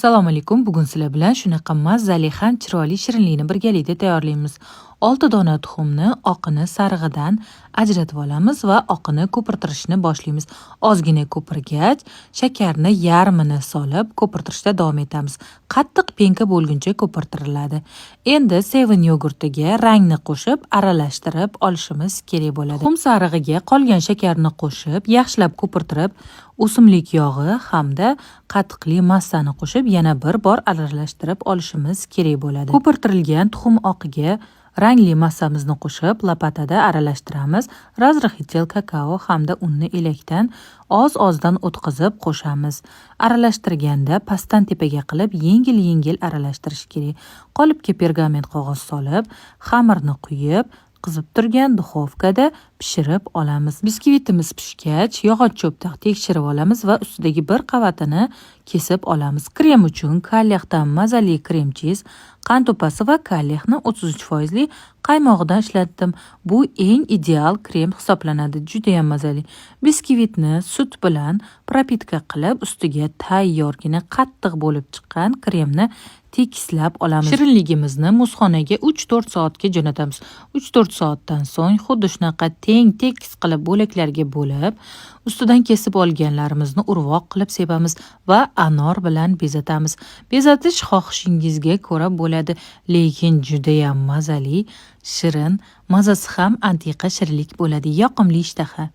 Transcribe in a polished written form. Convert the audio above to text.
Assalomu alaykum. Bugun sizlar bilan shunaqa mazali ham chiroyli shirinlikni birgalikda tayyorlaymiz. 6 dona tuxumni oqini sarig'idan ajratib olamiz va oqini ko'pirtirishni boshlaymiz. Ozgina ko'pirgach, shakarni yarmini solib ko'pirtirishda davom etamiz. Qattiq penka bo'lguncha ko'pirtiriladi. Endi 7 yogurtiga rangni qo'shib aralashtirib olishimiz kerak bo'ladi. Tuxum sarig'iga qolgan shakarni qo'shib, yaxshilab ko'pirtirib, o'simlik yog'i hamda qatiqli massani qo'shib yana bir bor aralashtirib olishimiz kerak bo'ladi. Ko'pirtirilgan tuxum oqiga rangli massamizni qo'shib lopatada aralashtiramiz. Razrixitel kakao hamda unni elakdan oz-ozdan o'tkazib qo'shamiz. Aralashtirganda pastdan tepaga qilib yengil-yengil aralashtirish kerak. Qolipga pergament qog'oz solib, xamirni quyib, qizib turgan duxovkada pishirib olamiz. Biskvitimiz pishgach, yog'och cho'pda tekshirib olamiz va ustidagi bir qavatini kesib olamiz. Krem uchun kalyaxdan mazali krem chiz, qand upasi va kalyahni 33% qaymog'idan ishlatdim. Bu eng ideal krem hisoblanadi. Juda ham mazali. Biskvitni sut bilan propitka qilib, ustiga tayyorgina qattiq bo'lib chiqqan kremni tekislab olamiz. Shirinligimizni muzxonaga 3-4 soatga jo'natamiz. 3-4 soatdan so'ng xuddi shunaqa teng tekis qilib bo'laklarga bo'lib, ustidan kesib olganlarimizni urvoq qilib sepamiz va anor bilan bezatamiz. Bezatish xohishingizga ko'ra bo'ladi, lekin juda ham mazali, shirin, mazasi ham antiqa shirinlik bo'ladi. Yoqimli ishtaha.